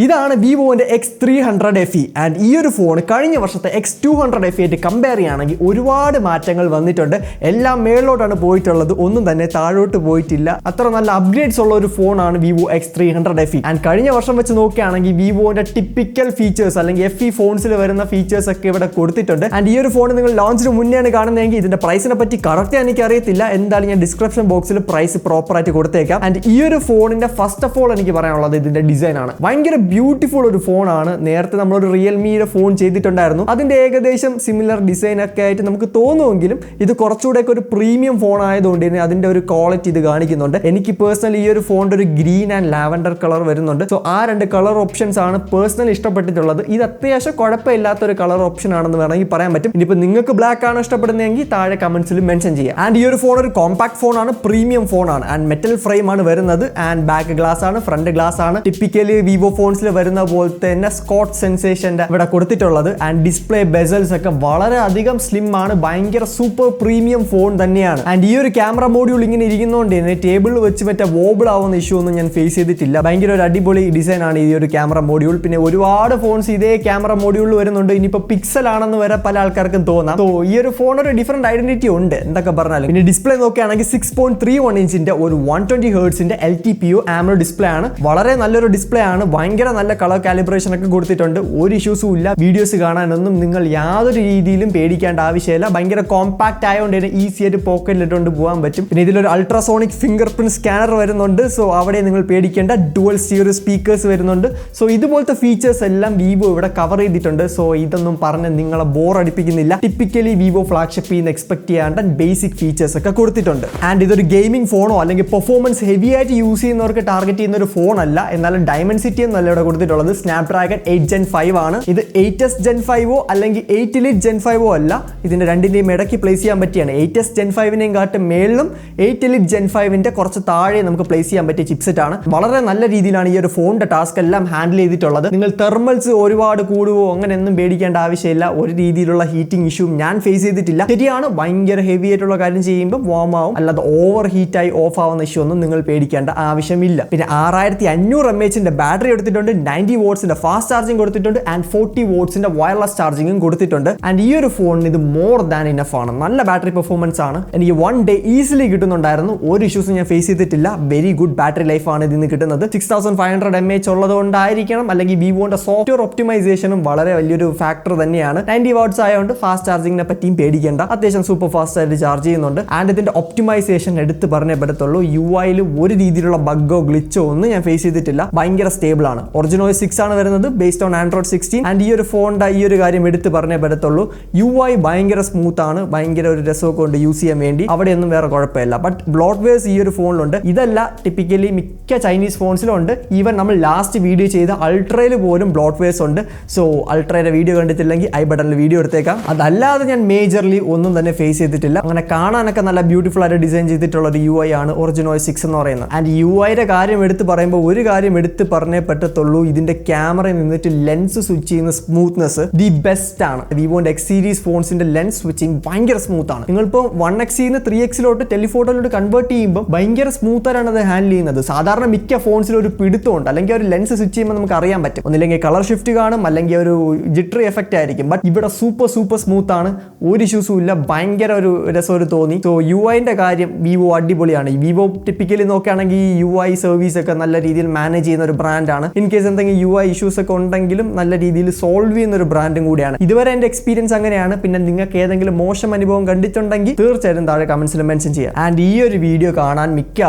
ഇതാണ് വിവോന്റെ X300 FE and ഈ ഒരു ഫോൺ കഴിഞ്ഞ വർഷത്തെ X200 FE ആയിട്ട് കമ്പയർ ചെയ്യുകയാണെങ്കിൽ ഒരുപാട് മാറ്റങ്ങൾ വന്നിട്ടുണ്ട്. എല്ലാം മേളിലോട്ടാണ് പോയിട്ടുള്ളത്, ഒന്നും തന്നെ താഴോട്ട് പോയിട്ടില്ല. അത്ര നല്ല അപ്ഗ്രേഡ്സ് ഉള്ള ഒരു ഫോണാണ് വിവോ X300 FE. ആൻഡ് കഴിഞ്ഞ വർഷം വെച്ച് നോക്കുകയാണെങ്കിൽ വിവോന്റെ ടിപ്പിക്കൽ ഫീച്ചേഴ്സ് അല്ലെങ്കിൽ FE ഫോൺസിൽ വരുന്ന ഫീച്ചേഴ്സ് ഒക്കെ ഇവിടെ കൊടുത്തിട്ടുണ്ട്. ആൻഡ് ഈ ഒരു ഫോൺ നിങ്ങൾ ലോഞ്ചിന് മുന്നെയാണ് കാണുന്നതെങ്കിൽ ഇതിന്റെ പ്രൈസിനെ പറ്റി കറക്റ്റ് എനിക്ക് അറിയത്തില്ല. എന്തായാലും ഞാൻ ഡിസ്ക്രിപ്ഷൻ ബോക്സിൽ പ്രൈസ് പ്രോപ്പർ ആയിട്ട് കൊടുത്തേക്കാം. ആൻഡ് ഈ ഒരു ഫോണിന്റെ ഫസ്റ്റ് ഓഫ് ഓൾ എനിക്ക് പറയാനുള്ളത് ഇതിന്റെ ഡിസൈൻ ആണ്. ഭയങ്കര ബ്യൂട്ടിഫുൾ ഒരു ഫോണാണ്. നേരത്തെ നമ്മളൊരു റിയൽമിയുടെ ഫോൺ ചെയ്തിട്ടുണ്ടായിരുന്നു, അതിന്റെ ഏകദേശം സിമിലർ ഡിസൈൻ ഒക്കെ ആയിട്ട് നമുക്ക് തോന്നുമെങ്കിലും ഇത് കുറച്ചുകൂടെ ഒരു പ്രീമിയം ഫോൺ ആയതുകൊണ്ട് തന്നെ അതിന്റെ ഒരു ക്വാളിറ്റി ഇത് കാണിക്കുന്നുണ്ട്. എനിക്ക് പേഴ്സണലി ഈ ഒരു ഫോണിന്റെ ഒരു ഗ്രീൻ ആൻഡ് ലാവൻഡർ കളർ വരുന്നുണ്ട്. സോ ആ രണ്ട് കളർ ഓപ്ഷൻസ് ആണ് പേഴ്സണലി ഇഷ്ടപ്പെട്ടിട്ടുള്ളത്. ഇത് അത്യാവശ്യം കുഴപ്പമില്ലാത്ത ഒരു കളർ ഓപ്ഷൻ ആണെന്ന് വേണമെങ്കിൽ പറയാൻ പറ്റും. ഇനിയിപ്പോൾ നിങ്ങൾക്ക് ബ്ലാക്ക് ആണ് ഇഷ്ടപ്പെടുന്നതെങ്കിൽ താഴെ കമന്റ്സിൽ മെൻഷൻ ചെയ്യാം. ആൻഡ് ഈ ഒരു ഫോൺ ഒരു കോമ്പാക്ട് ഫോൺ ആണ്, പ്രീമിയം ഫോൺ ആണ്. ആൻഡ് മെറ്റൽ ഫ്രെയിം ആണ് വരുന്നത്. ആൻഡ് ബാക്ക് ഗ്ലാസ് ആണ്, ഫ്രണ്ട് ഗ്ലാസ് ആണ്. ടിപ്പിക്കലി വിവോ ഫോൺസിൽ വരുന്ന പോലത്തെ തന്നെ സ്കോട്ട് സെൻസേഷന്റെ ഇവിടെ കൊടുത്തിട്ടുള്ളത്. ആൻഡ് ഡിസ്പ്ലേ ബെസൽസ് ഒക്കെ വളരെ അധികം സ്ലിം ആണ്. ഭയങ്കര സൂപ്പർ പ്രീമിയം ഫോൺ തന്നെയാണ്. ആൻഡ് ഈ ഒരു ക്യാമറ മോഡ്യൂൾ ഇങ്ങനെ ഇരിക്കുന്നതുകൊണ്ട് തന്നെ ടേബിളിൽ വെച്ച് മറ്റേ വോബിൾ ആവുന്ന ഇഷ്യൂ ഒന്നും ഞാൻ ഫേസ് ചെയ്തിട്ടില്ല. ഭയങ്കര ഒരു അടിപൊളി ഡിസൈൻ ആണ് ഈ ഒരു ക്യാമറ മോഡ്യൂൾ. പിന്നെ ഒരുപാട് ഫോൺസ് ഇതേ ക്യാമറ മോഡ്യൂളിൽ വരുന്നുണ്ട്. ഇനിയിപ്പോൾ പിക്സൽ ആണെന്ന് വരെ പല ആൾക്കാർക്കും തോന്നാം. സോ ഈ ഒരു ഫോൺ ഒരു ഡിഫറെന്റ് ഐഡന്റിറ്റി ഉണ്ട് എന്തൊക്കെ പറഞ്ഞാലും. പിന്നെ ഡിസ്പ്ലേ നോക്കുകയാണെങ്കിൽ 6.31 ഇഞ്ചിന്റെ ഒരു 120 ഹെർട്സിന്റെ LTPO AMOLED ഡിസ്പ്ലേ ആണ്. വളരെ നല്ലൊരു ഡിസ്പ്ലേ ആണ്. ഭയങ്കര നല്ല കളർ കാലിബ്രേഷൻ ഒക്കെ കൊടുത്തിട്ടുണ്ട്. ഒരു ഇഷ്യൂസും ഇല്ല. വീഡിയോസ് കാണാനൊന്നും നിങ്ങൾ യാതൊരു രീതിയിലും പേടിക്കേണ്ട ആവശ്യമില്ല. ഭയങ്കര കോമ്പാക്ട് ആയതുകൊണ്ട് തന്നെ ഈസി ആയിട്ട് പോക്കറ്റിൽ ഇട്ടുകൊണ്ട് പോകാൻ പറ്റും. പിന്നെ ഇതിലൊരു അൾട്രാസോണിക് ഫിംഗർ പ്രിന്റ് സ്കാനർ വരുന്നുണ്ട്. സോ അവിടെ നിങ്ങൾ പേടിക്കേണ്ട. ഡുവൽ സ്റ്റീരിയോ സ്പീക്കേഴ്സ് വരുന്നുണ്ട്. സോ ഇതുപോലത്തെ ഫീച്ചേഴ്സ് എല്ലാം വിവോ ഇവിടെ കവർ ചെയ്തിട്ടുണ്ട്. സോ ഇതൊന്നും പറഞ്ഞ് നിങ്ങളെ ബോർ അടിപ്പിക്കുന്നില്ല. ടിപ്പിക്കലി വിവോ ഫ്ലാഗ്ഷിപ്പിൽ നിന്ന് എക്സ്പെക്ട് ചെയ്യാണ്ട ബേസിക് ഫീച്ചേഴ്സ് ഒക്കെ കൊടുത്തിട്ടുണ്ട്. ആൻഡ് ഇതൊരു ഗെയിമിംഗ് ഫോണോ അല്ലെങ്കിൽ പെർഫോമൻസ് ഹെവി ആയിട്ട് യൂസ് ചെയ്യുന്നവർക്ക് ടാർഗറ്റ് ചെയ്യുന്ന ഒരു ഫോൺ അല്ല. എന്നാലും ഡയമൻസിറ്റി എന്നല്ല ഇവിടെ കൊടുത്തിട്ടുള്ളത്. സ്നാപ്ഡ്രാഗൺ 8 Gen 5 ആണ്. ഇത് 8s Gen 5 അല്ലെങ്കിൽ 8 Elite Gen 5 അല്ല. ഇതിന്റെ രണ്ടിന്റെയും ഇടയ്ക്ക് പ്ലേസ് ചെയ്യാൻ പറ്റിയാണ്. 8s Gen 5നെയും കാട്ടും മേളിലും 8 Elite Gen 5ന്റെ കുറച്ച് താഴെ നമുക്ക് പ്ലേസ് ചെയ്യാൻ പറ്റിയ ചിപ്സെറ്റ് ആണ്. വളരെ നല്ല രീതിയിലാണ് ഈ ഒരു ഫോണിന്റെ ടാസ്ക് എല്ലാം ഹാൻഡിൽ ചെയ്തിട്ടുള്ളത്. നിങ്ങൾ തെർമൽസ് ഒരുപാട് കൂടുവോ അങ്ങനെയൊന്നും പേടിക്കേണ്ട ആവശ്യമില്ല. ഒരു രീതിയിലുള്ള ഹീറ്റിംഗ് ഇഷ്യൂ ഞാൻ ഫേസ് ചെയ്തിട്ടില്ല. ശരിയാണ്, ഭയങ്കര ഹെവി ആയിട്ടുള്ള കാര്യം ചെയ്യുമ്പോൾ വാം ആവും, അല്ലാതെ ഓവർ ഹീറ്റായി ഓഫ് ആവുന്ന ഇഷ്യൂ ഒന്നും നിങ്ങൾ പേടിക്കേണ്ട ആവശ്യമില്ല. പിന്നെ 6500 mAh ബാറ്ററി എടുത്തിട്ടുണ്ട്. 90 wattsന്റെ ഫാസ്റ്റ് ചാർജിങ് കൊടുത്തിട്ടുണ്ട്. ആൻഡ് 40 wattsന്റെ വയർലെസ് ചാർജിങ്ങും കൊടുത്തിട്ടുണ്ട്. ആൻഡ് ഈ ഒരു ഫോണിന് ഇത് മോർ ദാൻ ഇനഫ് ആണ്. നല്ല ബാറ്ററി പെർഫോമൻസ് ആണ്. എനിക്ക് 1 day ഈസിലി കിട്ടുന്നുണ്ടായിരുന്നു. ഒരു ഇഷ്യൂസും ഞാൻ ഫേസ് ചെയ്തിട്ടില്ല. വെരി ഗുഡ് ബാറ്ററി ലൈഫ് ആണ് ഇതിന് കിട്ടുന്നത്. 6500 mAh ഉള്ളതുകൊണ്ടായിരിക്കണം, അല്ലെങ്കിൽ വിവോന്റെ സോഫ്റ്റ്വെയർ ഒപ്റ്റിമൈസേഷനും വളരെ വലിയൊരു ഫാക്ടർ തന്നെയാണ്. 90 watts ആയതുകൊണ്ട് ഫാസ്റ്റ് ചാർജിങ്ങിനെ പറ്റിയും പേടിക്കേണ്ട. അത്യാവശ്യം സൂപ്പർ ഫാസ്റ്റ് ആയിട്ട് ചാർജ് ചെയ്യുന്നുണ്ട്. ആൻഡ് ഇതിന്റെ ഒപ്റ്റിമൈസേഷൻ എടുത്ത് പറഞ്ഞേ പറ്റത്തുള്ളൂ. UI ഒരു രീതിയിലുള്ള ബഗ്ഗോ ഗ്ലിച്ചോ ഒന്നും ഞാൻ ഫേസ് ചെയ്തിട്ടില്ല. ഭയങ്കര സ്റ്റേബിൾ ആണ്. ഒറിജിനൽ OS 6 ആണ് വരുന്നത്, ബേസ്ഡ് ഓൺ Android 16. ആൻഡ് ഈ ഒരു ഫോണിന്റെ ഈ ഒരു കാര്യം എടുത്ത് പറഞ്ഞേ പറ്റത്തുള്ളൂ. UI ഭയങ്കര സ്മൂത്ത് ആണ്. ഭയങ്കര ഒരു രസമൊക്കെ ഉണ്ട് യൂസ് ചെയ്യാൻ വേണ്ടി. അവിടെയൊന്നും വേറെ കുഴപ്പമില്ല. ബട്ട് ബ്ലോട്ട്വെയർസ് ഈ ഒരു ഫോണിലുണ്ട്. ഇതല്ല, ടിപ്പിക്കലി മിക്ക ചൈനീസ് ഫോൺസിലുണ്ട്. ഈവൻ നമ്മൾ ലാസ്റ്റ് വീഡിയോ ചെയ്ത അൾട്രയിൽ പോലും ബ്ലോട്ട്വെയർസ് ഉണ്ട്. സോ അൾട്രയുടെ വീഡിയോ കണ്ടിട്ടില്ലെങ്കിൽ ഐ ബട്ടണിൽ വീഡിയോ എടുത്തേക്കാം. അതല്ലാതെ ഞാൻ മേജർലി ഒന്നും തന്നെ ഫേസ് ചെയ്തിട്ടില്ല. അങ്ങനെ കാണാനൊക്കെ നല്ല ബ്യൂട്ടിഫുൾ ആയിട്ട് ഡിസൈൻ ചെയ്തിട്ടുള്ള ഒരു UI ആണ് ഒറിജിനൽ OS 6 എന്ന് പറയുന്നത്. ആൻഡ് UIയുടെ കാര്യം എടുത്ത് പറയുമ്പോൾ ഒരു കാര്യം എടുത്ത് പറഞ്ഞേ പറ്റത്തുള്ളൂ. ഇതിന്റെ ക്യാമറയിൽ നിന്നിട്ട് ലെൻസ് സ്വിച്ച് ചെയ്യുന്ന സ്മൂത്ത്നെസ് ദി ബെസ്റ്റ് ആണ്. വിവോന്റെ X സീരീസ് ഫോൺസിന്റെ ലെൻസ് സ്വിച്ചിങ് ഭയങ്കര സ്മൂത്ത് ആണ്. നിങ്ങളിപ്പോൾ 1x-ന്ന് 3x-ലോട്ട് ടെലിഫോട്ടോയിലോട്ട് കൺവേർട്ട് ചെയ്യുമ്പോൾ ഭയങ്കര സ്മൂത്തറാണ് അത് ഹാൻഡിൽ ചെയ്യുന്നത്. സാധാരണ മിക്ക ഫോൺസിലും ഒരു പിടുത്തമുണ്ട്, അല്ലെങ്കിൽ ഒരു ലെൻസ് സ്വിച്ച് ചെയ്യുമ്പോൾ നമുക്ക് അറിയാൻ പറ്റും. ഒന്നില്ലെങ്കിൽ കളർ ഷിഫ്റ്റ് കാണും, അല്ലെങ്കിൽ ഒരു ജിറ്ററി എഫക്റ്റ് ആയിരിക്കും. ബട്ട് ഇവിടെ സൂപ്പർ സ്മൂത്ത് ആണ്. ഒരു ഇഷ്യൂസും ഇല്ല. ഭയങ്കര ഒരു രസം തോന്നി. സോ UIന്റെ കാര്യം വിവോ അടിപൊളിയാണ്. വിവോ ടിപ്പിക്കലി നോക്കുകയാണെങ്കിൽ UI സർവീസ് ഒക്കെ നല്ല രീതിയിൽ മാനേജ് ചെയ്യുന്ന ഒരു ബ്രാൻഡാണ്. ഇൻ കേസ് എന്തെങ്കിലും UI ഇഷ്യൂസ് ഒക്കെ ഉണ്ടെങ്കിലും നല്ല രീതിയിൽ സോൾവ് ചെയ്യുന്ന ഒരു ബ്രാൻഡും കൂടിയാണ്. ഇതുവരെ എന്റെ എക്സ്പീരിയൻസ് അങ്ങനെയാണ്. പിന്നെ നിങ്ങൾക്ക് ഏതെങ്കിലും മോശം അനുഭവം കണ്ടിട്ടുണ്ടെങ്കിൽ തീർച്ചയായിട്ടും താഴെ കമന്റ്സിൽ മെൻഷൻ ചെയ്യാം. ആൻഡ് ഈ ഒരു വീഡിയോ കാണാൻ മിക്ക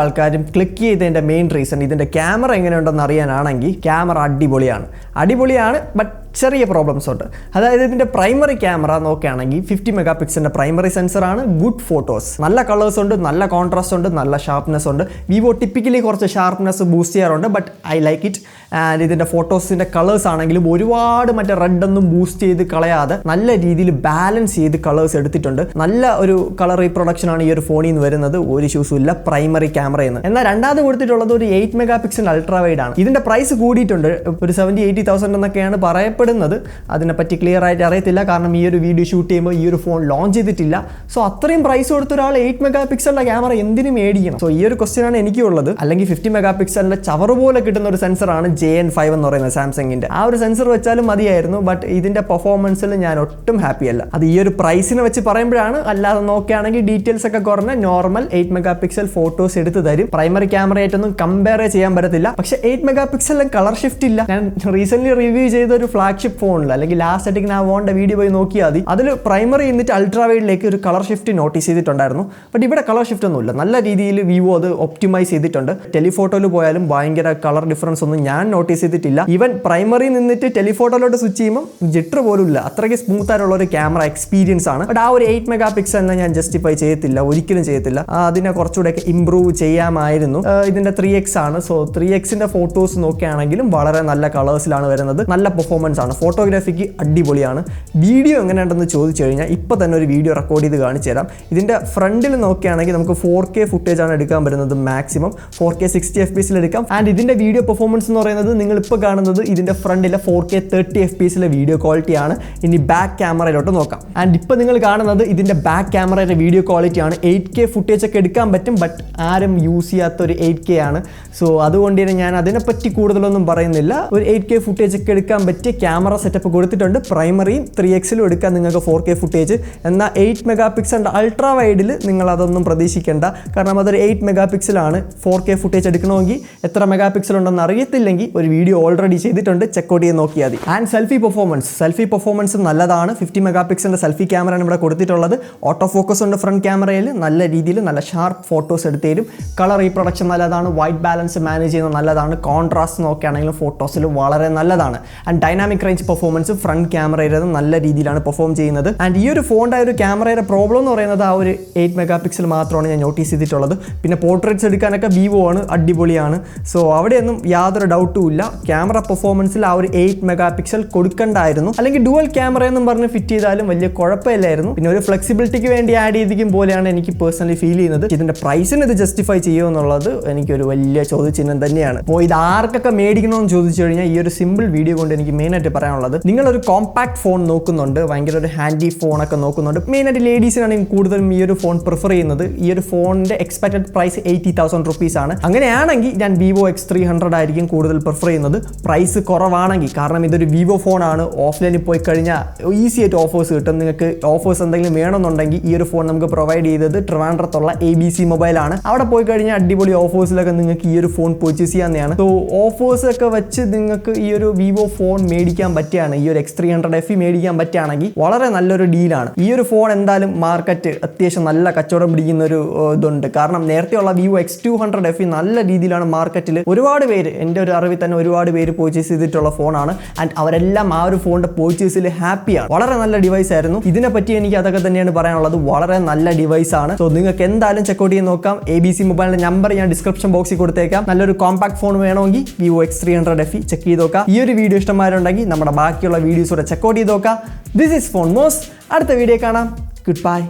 ആൾക്കാരും ക്ലിക്ക് ചെയ്തതിന്റെ മെയിൻ റീസൺ ഇതിന്റെ ക്യാമറ എങ്ങനെയുണ്ടെന്ന് അറിയാനാണെങ്കിൽ ക്യാമറ അടിപൊളിയാണ്. ബട്ട് ചെറിയ പ്രോബ്ലംസ് ഉണ്ട്. അതായത് ഇതിന്റെ പ്രൈമറി ക്യാമറ നോക്കുകയാണെങ്കിൽ 50 മെഗാപിക്സലിന്റെ പ്രൈമറി സെൻസർ ആണ്. ഗുഡ് ഫോട്ടോസ്, നല്ല കളേഴ്സ് ഉണ്ട്, നല്ല കോൺട്രാസ്റ്റ് ഉണ്ട്, നല്ല ഷാർപ്നെസ് ഉണ്ട്. വിവോ ടിപ്പിക്കലി കുറച്ച് ഷാർപ്നെസ് ബൂസ്റ്റ് ചെയ്യാറുണ്ട്, but I like it. And ഇതിന്റെ ഫോട്ടോസിന്റെ കളേഴ്സ് ആണെങ്കിലും ഒരുപാട് മറ്റേ റെഡ് ഒന്നും ബൂസ്റ്റ് ചെയ്ത് കളയാതെ നല്ല രീതിയിൽ ബാലൻസ് ചെയ്ത് കളേഴ്സ് എടുത്തിട്ടുണ്ട്. നല്ല ഒരു കളർ റീപ്രൊഡക്ഷൻ ആണ് ഈ ഒരു ഫോണിൽ നിന്ന് വരുന്നത്. ഒരു ഇഷ്യൂസും ഇല്ല പ്രൈമറി ക്യാമറയിൽ നിന്ന്. എന്നാൽ രണ്ടാമത് കൊടുത്തിട്ടുള്ളത് ഒരു 8 മെഗാപിക്സൽ അൾട്രാ വൈഡ് ആണ്. ഇതിന്റെ പ്രൈസ് കൂടിയിട്ടുണ്ട്. ഒരു 70,000-80,000 എന്നൊക്കെയാണ് പറയപ്പെടുന്നത്. പറയപ്പെടുന്നത്. അതിനെപ്പറ്റി ക്ലിയർ ആയിട്ട് അറിയത്തില്ല, കാരണം ഈ ഒരു വീഡിയോ ഷൂട്ട് ചെയ്യുമ്പോൾ ഈ ഒരു ഫോൺ ലോഞ്ച് ചെയ്തിട്ടില്ല. സോ അത്രയും പ്രൈസ് കൊടുത്ത ഒരാൾ 8 മെഗാ പിക്സലിൻ്റെ ക്യാമറ എന്തിനു മേടിക്കണം? സോ ഈ ഒരു ക്വസ്റ്റ്യനാണ് എനിക്കുള്ളത്. അല്ലെങ്കിൽ 50 മെഗാ പിക്സലിൻ്റെ ചവറ് പോലെ കിട്ടുന്ന ഒരു സെൻസറാണ് JN5 എന്ന് പറയുന്നത് സാംസങ്ങിൻ്റെ. ആ ഒരു സെൻസർ വെച്ചാലും മതിയായിരുന്നു. ബട്ട് ഇതിൻ്റെ പെർഫോമൻസിൽ ഞാൻ ഒട്ടും ഹാപ്പി അല്ല. അത് ഈ ഒരു പ്രൈസിനെ വെച്ച് പറയുമ്പോഴാണ്. അല്ലാതെ നോക്കുകയാണെങ്കിൽ ഡീറ്റെയിൽസ് ഒക്കെ കുറഞ്ഞ നോർമൽ 8 മെഗാ പിക്സൽ ഫോട്ടോസ് എടുത്ത് തരും. പ്രൈമറി ക്യാമറയായിട്ടൊന്നും കമ്പയർ ചെയ്യാൻ പറ്റത്തില്ല. പക്ഷേ 8 മെഗാ പിക്സലിലും കളർ ഷിഫ്റ്റ് ഇല്ല. ഞാൻ റീസെന്റ് റിവ്യൂ ചെയ്ത ഒരു ഫ്ലാഗ്ഷിപ്പ് ഫോണിൽ, അല്ലെങ്കിൽ ലാസ്റ്റ് സെറ്റിംഗ് ഞാൻ വോണ്ട വീഡിയോ പോയി നോക്കിയാൽ മതി, അതിൽ പ്രൈമറി എന്നിട്ട് അൾട്രാ വൈഡിലേക്ക് ഒരു കളർ ഷിഫ്റ്റ് നോട്ടീസ് ചെയ്തിട്ടുണ്ടായിരുന്നു. ബട്ട് ഇവിടെ കളർ ഷിഫ്റ്റ് ഒന്നുമില്ല. നല്ല രീതിയിൽ വിവോ അത് ഒപ്റ്റിമൈസ് ചെയ്തിട്ടുണ്ട്. ടെലിഫോട്ടോയിൽ പോയാലും ഭയങ്കര കളർ ഡിഫറൻസ് ഒന്നും ഞാൻ നോട്ടീസ് ചെയ്തിട്ടില്ല. ഈവൻ പ്രൈമറി നിന്നിട്ട് ടെലിഫോട്ടോയിലോട്ട് സ്വിച്ച് ചെയ്യുമ്പോൾ ജിറ്റർ പോലും ഇല്ല. അത്രയ്ക്ക് സ്മൂത്ത് ആയിട്ടുള്ള ഒരു ക്യാമറ എക്സ്പീരിയൻസ് ആണ്. ബട്ട് ആ ഒരു 8 മെഗാ പിക്സലിനെ ഞാൻ ജസ്റ്റിഫൈ ചെയ്യത്തില്ല, ഒരിക്കലും ചെയ്യത്തില്ല. അതിനെ കുറച്ചുകൂടെയൊക്കെ ഇംപ്രൂവ് ചെയ്യാമായിരുന്നു. ഇതിന്റെ 3x ആണ്. സോ 3xന്റെ ഫോട്ടോസ് നോക്കുകയാണെങ്കിലും വളരെ നല്ല കളേഴ്സിലാണ് വരുന്നത്. നല്ല പെർഫോമൻസ് ആണ്. ഫോട്ടോഗ്രാഫിക്ക് അടിപൊളിയാണ്. വീഡിയോ എങ്ങനെയുണ്ടെന്ന് ചോദിച്ചു കഴിഞ്ഞാൽ ഇപ്പോൾ തന്നെ ഒരു വീഡിയോ റെക്കോർഡ് ചെയ്ത് കാണിച്ചു തരാം. ഇതിന്റെ ഫ്രണ്ടിൽ നോക്കുകയാണെങ്കിൽ നമുക്ക് 4K ഫുട്ടേജ് ആണ് എടുക്കാൻ പറ്റുന്നത്. മാക്സിമം 4K 60 FPS എടുക്കാം. ആൻഡ് ഇതിന്റെ വീഡിയോ പെർഫോമൻസ് എന്ന് പറയുന്നത് നിങ്ങൾ ഇപ്പോൾ കാണുന്നത് ഇതിന്റെ ഫ്രണ്ടിലെ 4K 30 FPS വീഡിയോ ക്വാളിറ്റി ആണ്. ഇനി ബാക്ക് ക്യാമറയിലോട്ട് നോക്കാം. ആൻഡ് ഇപ്പോൾ നിങ്ങൾ കാണുന്നത് ഇതിന്റെ ബാക്ക് ക്യാമറയുടെ വീഡിയോ ക്വാളിറ്റി ആണ്. 8K ഫുട്ടേജ് ഒക്കെ എടുക്കാൻ പറ്റും. ബട്ട് ആരും യൂസ് ചെയ്യാത്ത ഒരു 8K ആണ്. സോ അതുകൊണ്ട് തന്നെ ഞാൻ അതിനെപ്പറ്റി കൂടുതലൊന്നും പറയുന്നില്ല. ഒരു 8K ഫുട്ടേജ് ഒക്കെ എടുക്കാൻ പറ്റിയ ക്യാമറ സെറ്റപ്പ് കൊടുത്തിട്ടുണ്ട്. പ്രൈമറിയും 3xലും എടുക്കാൻ നിങ്ങൾക്ക് 4K ഫുട്ടേജ്. എന്നാൽ 8 മെഗാ പിക്സലിൻ്റെ അൾട്രാ വൈഡിൽ നിങ്ങൾ അതൊന്നും പ്രതീക്ഷിക്കേണ്ട. കാരണം അതൊരു 8 മെഗാ പിക്സലാണ്. 4K ഫുട്ടേജ് എടുക്കണമെങ്കിൽ എത്ര മെഗാ പിക്സൽ ഉണ്ടെന്ന് അറിയത്തില്ലെങ്കിൽ ഒരു വീഡിയോ ഓൾറെഡി ചെയ്തിട്ടുണ്ട്, ചെക്കൗട്ട് ചെയ്ത് നോക്കിയാൽ മതി. ആൻഡ് സെൽഫി പെർഫോമൻസ് നല്ലതാണ്. 50 മെഗാ പിക്സലിൻ്റെ സെൽഫി ക്യാമറയാണ് ഇവിടെ കൊടുത്തിട്ടുള്ളത്. ഓട്ടോ ഫോക്കസ് ഉണ്ട് ഫ്രണ്ട് ക്യാമറയിൽ. നല്ല രീതിയിൽ നല്ല ഷാർപ്പ് ഫോട്ടോസ് എടുത്ത് തരും. കളർ റീപ്രൊഡക്ഷൻ നല്ലതാണ്. വൈറ്റ് ബാലൻസ് മാനേജ് ചെയ്യുന്നത് നല്ലതാണ്. കോൺട്രാസ്റ്റ് നോക്കുകയാണെങ്കിലും ഫോട്ടോസിൽ വളരെ നല്ലതാണ്. And dynamic range performance front ക്യാമറയിൽ നല്ല രീതിയിലാണ് പെർഫോം ചെയ്യുന്നത്. ആൻഡ് ഈ ഒരു ഫോണിൻ്റെ ഒരു ക്യാമറയുടെ പ്രോബ്ലം എന്ന് പറയുന്നത് ആ ഒരു 8 മെഗാ പിക്സൽ മാത്രമാണ് ഞാൻ നോട്ടീസ് ചെയ്തിട്ടുള്ളത്. പിന്നെ പോർട്രേറ്റ്സ് എടുക്കാനൊക്കെ വിവോ ആണ്, അടിപൊളിയാണ്. സോ അവിടെയൊന്നും യാതൊരു ഡൗട്ടും ഇല്ല. ക്യാമറ പെർഫോമൻസിൽ ആ ഒരു 8 മെഗാ പിക്സൽ കൊടുക്കണ്ടായിരുന്നു. അല്ലെങ്കിൽ ഡുവൽ ക്യാമറ എന്നും പറഞ്ഞ് ഫിറ്റ് ചെയ്താലും വലിയ കുഴപ്പമില്ലായിരുന്നു. പിന്നെ ഒരു ഫ്ലെക്സിബിലിറ്റിക്ക് വേണ്ടി ആഡ് ചെയ്തിരിക്കും പോലെയാണ് എനിക്ക് പേഴ്സണലി ഫീൽ ചെയ്യുന്നത്. ഇതിന്റെ പ്രൈസിന് ഇത് ജസ്റ്റിഫൈ ചെയ്യുമെന്നുള്ളത് എനിക്കൊരു വലിയ ചോദ്യചിഹ്നം തന്നെയാണ്. അപ്പോൾ ഇത് ആർക്കൊക്കെ മേടിക്കണമെന്ന് ചോദിച്ചു കഴിഞ്ഞാൽ ഈ ഒരു സിമ്പിൾ വീഡിയോ കൊണ്ട് എനിക്ക് മെയിനായിട്ട് പറയാനുള്ളത്, നിങ്ങളൊരു കോമ്പാക്ട് ഫോൺ നോക്കുന്നുണ്ട്, ഭയങ്കര ഒരു ഹാൻഡി ഫോണൊക്കെ നോക്കുന്നുണ്ട്, മെയിനായിട്ട് ലേഡീസിനാണെങ്കിൽ കൂടുതലും ഈ ഒരു ഫോൺ പ്രിഫർ ചെയ്യുന്നത്. ഈ ഒരു ഫോണിന്റെ എക്സ്പെക്റ്റഡ് പ്രൈസ് 80,000 റുപ്പീസ് ആണ്. അങ്ങനെയാണെങ്കിൽ ഞാൻ വിവോ X300 ആയിരിക്കും കൂടുതൽ പ്രിഫർ ചെയ്യുന്നത്. പ്രൈസ് കുറവാണെങ്കിൽ, കാരണം ഇതൊരു വിവോ ഫോണാണ്. ഓഫ്ലൈനിൽ പോയി കഴിഞ്ഞാൽ ഈസി ആയിട്ട് ഓഫേഴ്സ് കിട്ടും. നിങ്ങൾക്ക് ഓഫേഴ്സ് എന്തെങ്കിലും വേണമെന്നുണ്ടെങ്കിൽ ഈ ഒരു ഫോൺ നമുക്ക് പ്രൊവൈഡ് ചെയ്തത് ട്രിവാൻഡ്രത്തുള്ള ABC മൊബൈലാണ്. അവിടെ പോയി കഴിഞ്ഞാൽ അടിപൊളി ഓഫേഴ്സിലൊക്കെ നിങ്ങൾക്ക് ഈ ഒരു ഫോൺ പർച്ചേസ് ചെയ്യാവുന്നതാണ്. സോ ഓഫേഴ്സ് ഒക്കെ വെച്ച് നിങ്ങൾക്ക് ഈ ഒരു വിവോ ഫോൺ മേടിക്കാൻ പറ്റുകയാണ്, ഈ ഒരു X300 FE മേടിക്കാൻ പറ്റുകയാണെങ്കിൽ വളരെ നല്ലൊരു ഡീലാണ്. ഈ ഒരു ഫോൺ എന്തായാലും മാർക്കറ്റ് അത്യാവശ്യം നല്ല കച്ചവടം പിടിക്കുന്ന ഒരു ഇതുണ്ട്. കാരണം നേരത്തെയുള്ള വിവോ X200 FE നല്ല രീതിയിലാണ് മാർക്കറ്റിൽ ഒരുപാട് പേര്, എൻ്റെ ഒരു അറിവിൽ തന്നെ ഒരുപാട് പേര് പർച്ചേസ് ചെയ്തിട്ടുള്ള ഫോണാണ്. ആൻഡ് അവരെല്ലാം ആ ഒരു ഫോണിന്റെ പർച്ചേസിൽ ഹാപ്പിയാണ്. വളരെ നല്ല ഡിവൈസ് ആയിരുന്നു. ഇതിനെപ്പറ്റി എനിക്ക് അതൊക്കെ തന്നെയാണ് പറയാനുള്ളത്. വളരെ നല്ല ഡിവൈസ് ആണ്. സോ നിങ്ങൾക്ക് എന്തായാലും ചെക്കൗട്ട് ചെയ്ത് നോക്കാം. ABC മൊബൈലിന്റെ നമ്പർ ഞാൻ ഡിസ്ക്രിപ്ഷൻ ബോക്സിൽ കൊടുത്തേക്കാം. നല്ലൊരു കോമ്പാക്ട് ഫോൺ വേണമെങ്കിൽ വിവോ X300 FE ചെക്ക് ചെയ്ത് നോക്കാം. ഈ ഒരു വീഡിയോ ഇഷ്ടമായിട്ടുണ്ടെങ്കിൽ നമ്മുടെ ബാക്കിയുള്ള വീഡിയോസ് കൂടെ ചെക്കൗട്ട് ചെയ്ത് നോക്കാം. This is phone moss. അടുത്ത വീഡിയോ കാണാം. Good by.